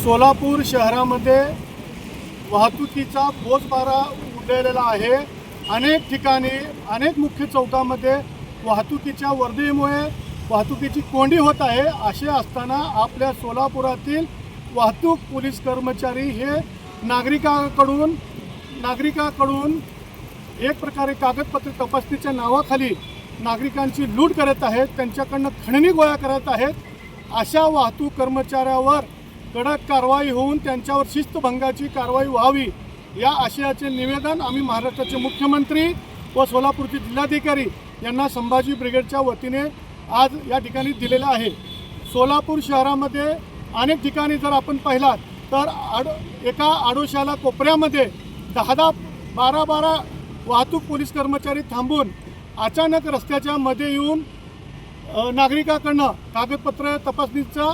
सोलापूर शहरामध्ये वाहतुकीचा बोजबारा उडलेला आहे। अनेक ठिकाणी अनेक मुख्य चौकामध्ये वाहतुकीच्या वर्दळीमुळे वाहतुकीची कोंडी होत आहे। असे असताना आपल्या सोलापुरातील वाहतूक पोलीस कर्मचारी हे नागरिकाकडून एक प्रकारे कागदपत्र तपासणीच्या नावाखाली नागरिकांची लूट करत आहेत, त्यांच्याकडनं खंडणी गोळा करत आहेत। अशा वाहतूक कर्मचाऱ्यावर कडक कारवाई होऊन त्यांच्यावर शिस्तभंगाची कारवाई व्हावी या आशयाचे निवेदन आम्ही महाराष्ट्राचे मुख्यमंत्री व सोलापूरचे जिल्हाधिकारी यांना संभाजी ब्रिगेडच्या वतीने आज या ठिकाणी दिलेलं आहे। सोलापूर शहरामध्ये अनेक ठिकाणी जर आपण पाहिलात तर एका आडोशाला कोपऱ्यामध्ये 10-12 वाहतूक पोलीस कर्मचारी थांबून अचानक रस्त्याच्या मध्ये येऊन नागरिकाकडनं कागदपत्र तपासणीच्या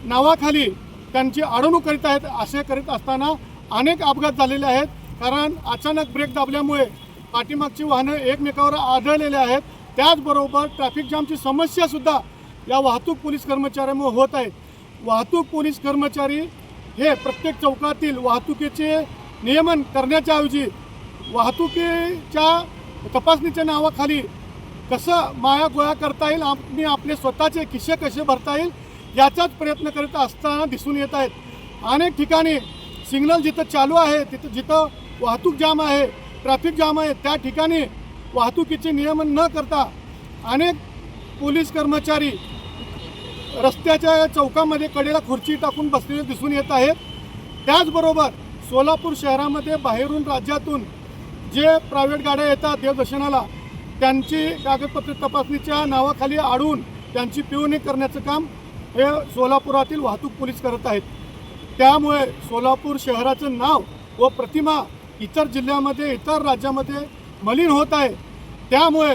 नावाखाली त्यांची अडवणूक करीत आहेत। असे करीत असताना अनेक अपघात झालेले आहेत, कारण अचानक ब्रेक दाबल्यामुळे पाठीमागची वाहनं एकमेकावर आदळलेले आहेत। त्याचबरोबर ट्रॅफिक जामची समस्यासुद्धा या वाहतूक पोलीस कर्मचाऱ्यांमुळे होत आहे। वाहतूक पोलीस कर्मचारी हे प्रत्येक चौकातील वाहतुकीचे नियमन करण्याच्या ऐवजी वाहतुकीच्या तपासणीच्या नावाखाली कसं माया गोळा करता येईल आणि आपले स्वतःचे खिसे कसे भरता येईल याचाच प्रयत्न करत असताना दिसून येत आहेत। अनेक ठिकाणी सिग्नल जिथं चालू आहे जिथं वाहतूक जाम आहे, ट्रॅफिक जाम आहे, त्या ठिकाणी वाहतुकीचे नियमन न करता अनेक पोलीस कर्मचारी रस्त्याच्या चौकामध्ये कडेला खुर्ची टाकून बसलेले दिसून येत आहेत। त्याचबरोबर सोलापूर शहरामध्ये बाहेरून राज्यातून जे प्रायव्हेट गाड्या येतात देवदर्शनाला, त्यांची कागदपत्र तपासणीच्या नावाखाली अडवून त्यांची पिळवणी करण्याचं काम हे सोलापुरातील वाहतूक पोलीस करत आहेत। त्यामुळे सोलापूर शहराचं नाव व प्रतिमा इतर जिल्ह्यामध्ये इतर राज्यामध्ये मलिन होत आहे। त्यामुळे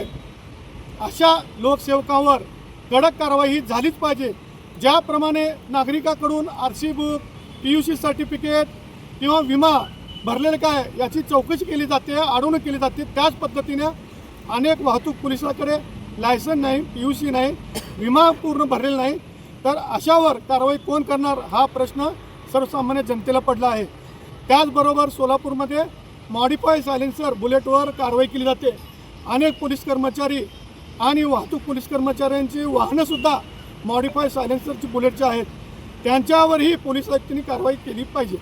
अशा लोकसेवकावर कडक कारवाई ही झालीच पाहिजे। ज्याप्रमाणे नागरिकाकडून RC बुक, PUC सर्टिफिकेट किंवा विमा भरलेलं काय याची चौकशी केली जाते, अडवणूक केली जाते, त्याच पद्धतीने अनेक वाहतूक पोलिसाकडे लायसन नाही, PUC नाही, विमा पूर्ण भरलेला नाही, तर अशावर कारवाई कोण करणार हा प्रश्न सर्वसामान्य जनतेला पडला आहे। त्याचबरोबर सोलापूरमध्ये मॉडिफाय सायलेन्सर बुलेटवर कारवाई केली जाते। अनेक पोलीस कर्मचारी आणि वाहतूक पोलीस कर्मचाऱ्यांची वाहनंसुद्धा मॉडिफाय सायलेन्सरची बुलेटची आहेत, त्यांच्यावरही पोलीस आयुक्तांनी कारवाई केली पाहिजे।